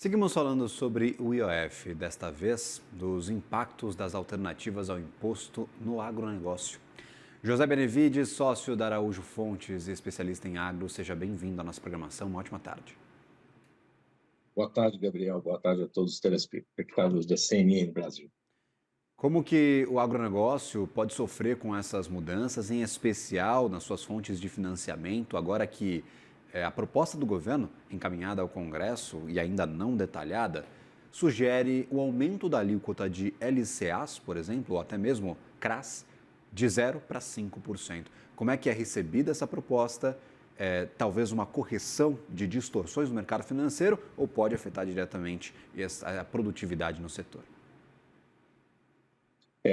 Seguimos falando sobre o IOF, desta vez dos impactos das alternativas ao imposto no agronegócio. José Benevides, sócio da Araújo Fontes e especialista em agro, seja bem-vindo à nossa programação. Uma ótima tarde. Boa tarde, Gabriel. Boa tarde a todos os telespectadores da CNN Brasil. Como que o agronegócio pode sofrer com essas mudanças, em especial nas suas fontes de financiamento, agora que a proposta do governo, encaminhada ao Congresso e ainda não detalhada, sugere o aumento da alíquota de LCAs, por exemplo, ou até mesmo CRAS, de 0 para 5%. Como é que é recebida essa proposta? Talvez uma correção de distorções no mercado financeiro ou pode afetar diretamente a produtividade no setor?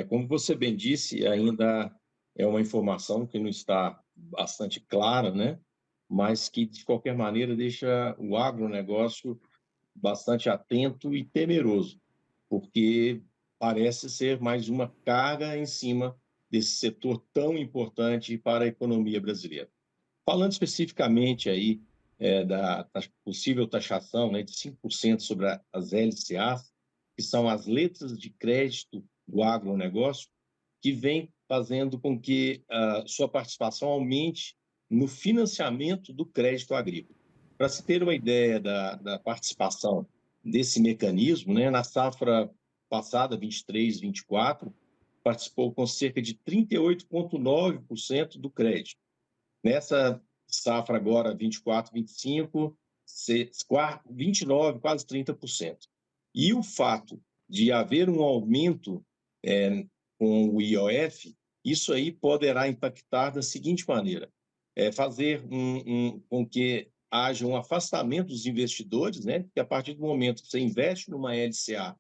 Como você bem disse, ainda é uma informação que não está bastante clara, né? Mas que, de qualquer maneira, deixa o agronegócio bastante atento e temeroso, porque parece ser mais uma carga em cima desse setor tão importante para a economia brasileira. Falando especificamente aí da possível taxação, né, de 5% sobre as LCAs, que são as letras de crédito do agronegócio, que vem fazendo com que a sua participação aumente no financiamento do crédito agrícola. Para se ter uma ideia da participação desse mecanismo, né, na safra passada, 23, 24, participou com cerca de 38,9% do crédito. Nessa safra agora, 24, 25, 29, quase 30%. E o fato de haver um aumento com o IOF, isso aí poderá impactar da seguinte maneira: fazer com que haja um afastamento dos investidores, né? Porque a partir do momento que você investe numa LCA,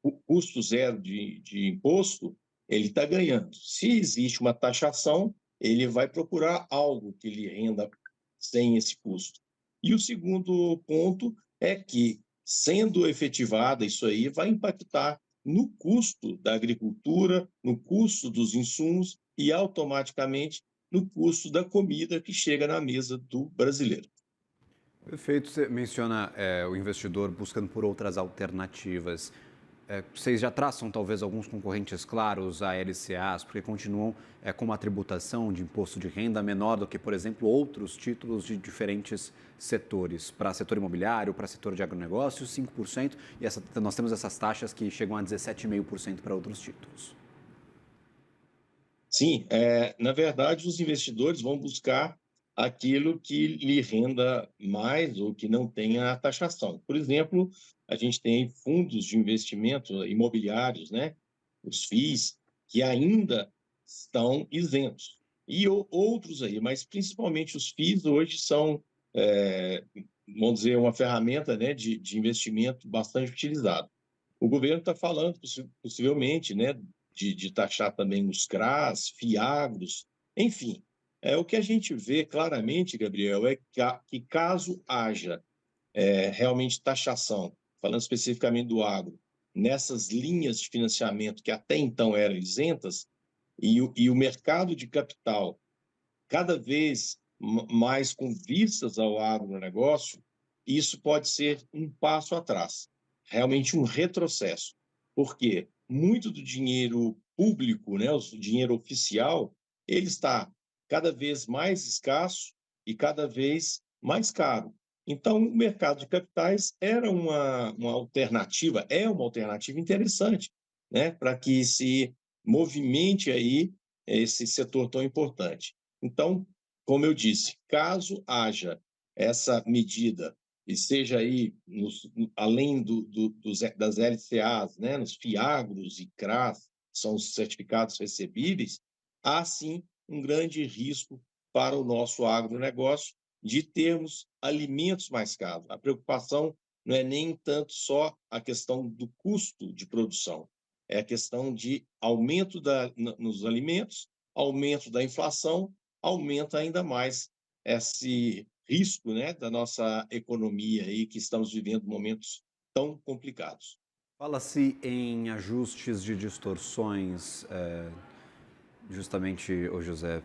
o custo zero de imposto, ele está ganhando. Se existe uma taxação, ele vai procurar algo que lhe renda sem esse custo. E o segundo ponto é que, sendo efetivada isso aí, vai impactar no custo da agricultura, no custo dos insumos e, automaticamente, no custo da comida que chega na mesa do brasileiro. Perfeito, você menciona o investidor buscando por outras alternativas. Vocês já traçam talvez alguns concorrentes claros a LCAs, porque continuam com uma tributação de imposto de renda menor do que, por exemplo, outros títulos de diferentes setores. Para setor imobiliário, para setor de agronegócio, 5%, e nós temos essas taxas que chegam a 17,5% para outros títulos. Sim, na verdade, os investidores vão buscar aquilo que lhe renda mais ou que não tenha taxação. Por exemplo, a gente tem fundos de investimento imobiliários, né? Os FIIs, que ainda estão isentos. E outros aí, mas principalmente os FIIs hoje são, é, vamos dizer, uma ferramenta, né, de investimento bastante utilizado. O governo está falando, possivelmente, né, de taxar também os CRAs, FIAGROS, enfim. O que a gente vê claramente, Gabriel, é que caso haja realmente taxação, falando especificamente do agro, nessas linhas de financiamento que até então eram isentas, e o mercado de capital cada vez mais com vistas ao agronegócio, isso pode ser um passo atrás, realmente um retrocesso, porque muito do dinheiro público, né, o dinheiro oficial, ele está cada vez mais escasso e cada vez mais caro. Então, o mercado de capitais era uma alternativa, é uma alternativa interessante, né, para que se movimente aí esse setor tão importante. Então, como eu disse, caso haja essa medida e seja aí, além das LCAs, né, nos FIAGROS e CRAS, são os certificados recebíveis, há sim um grande risco para o nosso agronegócio de termos alimentos mais caros. A preocupação não é nem tanto só a questão do custo de produção, é a questão de aumento nos alimentos, aumento da inflação, aumenta ainda mais esse risco, né, da nossa economia aí, que estamos vivendo momentos tão complicados. Fala-se em ajustes de distorções, justamente, ô José.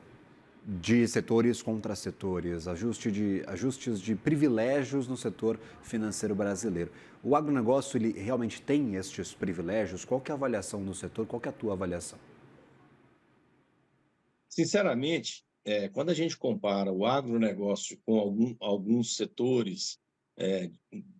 de setores contra setores, ajustes de privilégios no setor financeiro brasileiro. O agronegócio, ele realmente tem estes privilégios? Qual que é a avaliação do setor? Qual que é a tua avaliação? Sinceramente, quando a gente compara o agronegócio com alguns setores, eh,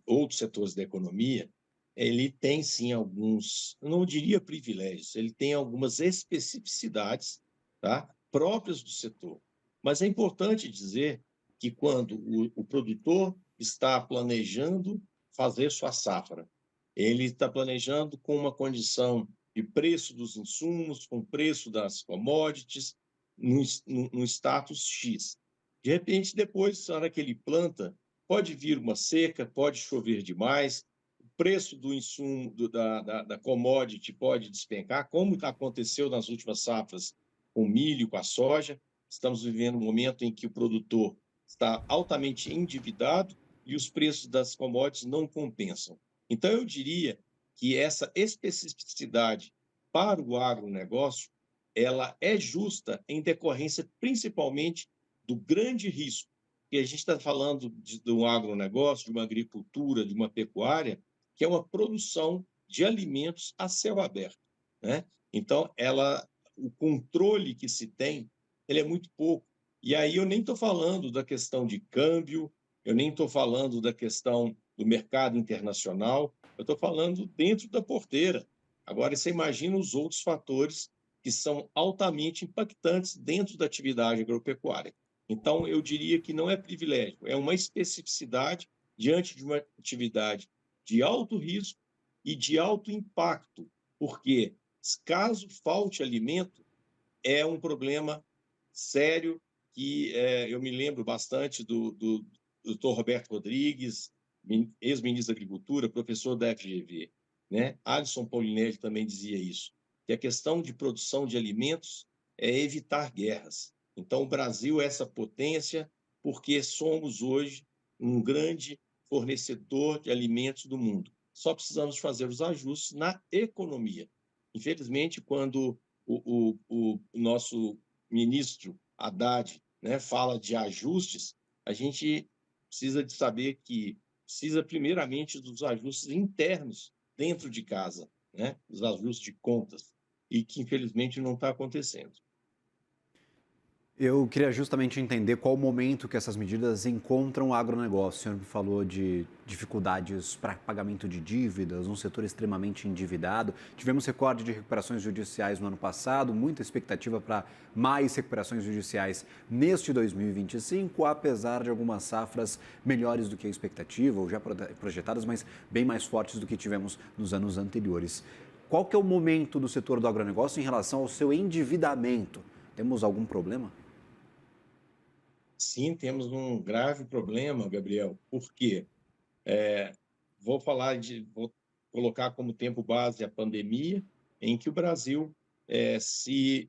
outros setores da economia, ele tem sim alguns, eu não diria privilégios, ele tem algumas especificidades, tá, próprias do setor. Mas é importante dizer que quando o produtor está planejando fazer sua safra, ele está planejando com uma condição de preço dos insumos, com preço das commodities, num status X. De repente, depois, na hora que ele planta, pode vir uma seca, pode chover demais, o preço do insumo, da commodity pode despencar, como aconteceu nas últimas safras com o milho, com a soja. Estamos vivendo um momento em que o produtor está altamente endividado e os preços das commodities não compensam. Então, eu diria que essa especificidade para o agronegócio ela é justa em decorrência principalmente do grande risco, que a gente está falando de um agronegócio, de uma agricultura, de uma pecuária, que é uma produção de alimentos a céu aberto, né? Então, o controle que se tem, ele é muito pouco. E aí eu nem estou falando da questão de câmbio, eu nem estou falando da questão do mercado internacional, eu estou falando dentro da porteira. Agora, você imagina os outros fatores que são altamente impactantes dentro da atividade agropecuária. Então, eu diria que não é privilégio, é uma especificidade diante de uma atividade de alto risco e de alto impacto, porque caso falte alimento, é um problema sério que eu me lembro bastante do Dr. Roberto Rodrigues, ex-ministro da Agricultura, professor da FGV, né? Alisson Paulinelli também dizia isso, que a questão de produção de alimentos é evitar guerras. Então, o Brasil é essa potência porque somos hoje um grande fornecedor de alimentos do mundo. Só precisamos fazer os ajustes na economia. Infelizmente, quando o nosso ministro Haddad, né, fala de ajustes, a gente precisa de saber que precisa primeiramente dos ajustes internos dentro de casa, né, os ajustes de contas, e que infelizmente não está acontecendo. Eu queria justamente entender qual o momento que essas medidas encontram o agronegócio. O senhor me falou de dificuldades para pagamento de dívidas, um setor extremamente endividado. Tivemos recorde de recuperações judiciais no ano passado, muita expectativa para mais recuperações judiciais neste 2025, apesar de algumas safras melhores do que a expectativa, ou já projetadas, mas bem mais fortes do que tivemos nos anos anteriores. Qual que é o momento do setor do agronegócio em relação ao seu endividamento? Temos algum problema? Sim, temos um grave problema, Gabriel, porque vou colocar como tempo base a pandemia, em que o Brasil se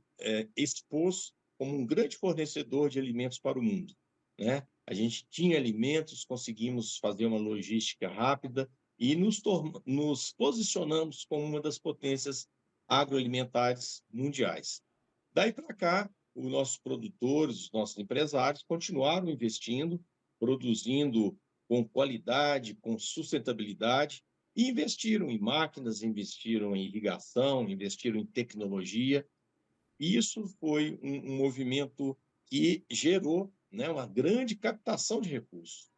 expôs como um grande fornecedor de alimentos para o mundo, né? A gente tinha alimentos, conseguimos fazer uma logística rápida e nos posicionamos como uma das potências agroalimentares mundiais. Daí para cá, os nossos produtores, os nossos empresários continuaram investindo, produzindo com qualidade, com sustentabilidade, e investiram em máquinas, investiram em irrigação, investiram em tecnologia. E isso foi um movimento que gerou, né, uma grande captação de recursos.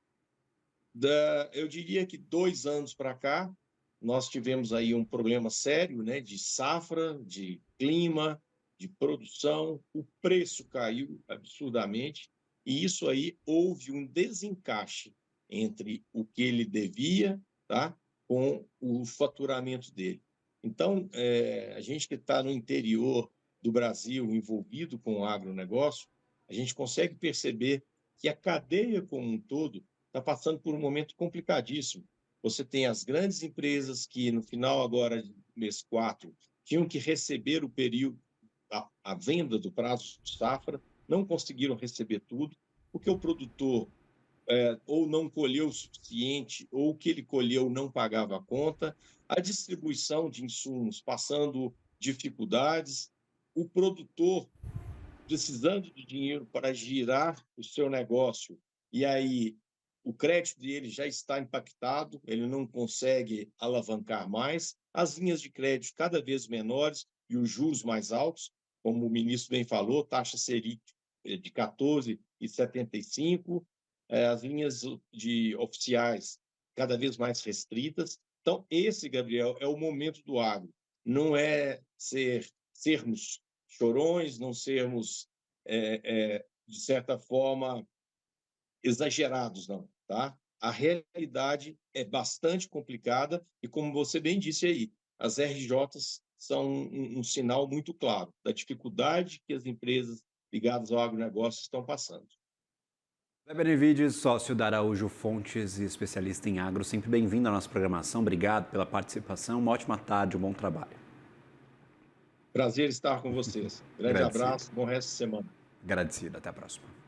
Eu diria que 2 anos para cá, nós tivemos aí um problema sério, né, de safra, de clima, de produção, o preço caiu absurdamente, e isso aí houve um desencaixe entre o que ele devia, tá, com o faturamento dele. Então, a gente que está no interior do Brasil, envolvido com o agronegócio, a gente consegue perceber que a cadeia como um todo está passando por um momento complicadíssimo. Você tem as grandes empresas que, no final agora do mês 4, tinham que receber o período, a venda do prazo de safra, não conseguiram receber tudo, porque o produtor ou não colheu o suficiente, ou o que ele colheu não pagava a conta, a distribuição de insumos passando dificuldades, o produtor precisando de dinheiro para girar o seu negócio, e aí o crédito dele já está impactado, ele não consegue alavancar mais, as linhas de crédito cada vez menores e os juros mais altos, como o ministro bem falou, taxa Selic de 14,75, as linhas de oficiais cada vez mais restritas. Então, esse, Gabriel, é o momento do agro. Não é sermos chorões, não sermos, de certa forma, exagerados, não, tá? A realidade é bastante complicada e, como você bem disse aí, as RJs são um sinal muito claro da dificuldade que as empresas ligadas ao agronegócio estão passando. Kleber Benevides, sócio da Araújo Fontes e especialista em agro, sempre bem-vindo à nossa programação. Obrigado pela participação. Uma ótima tarde, um bom trabalho. Prazer estar com vocês. Grande Agradecido. abraço, bom resto de semana. Agradecido. Até a próxima.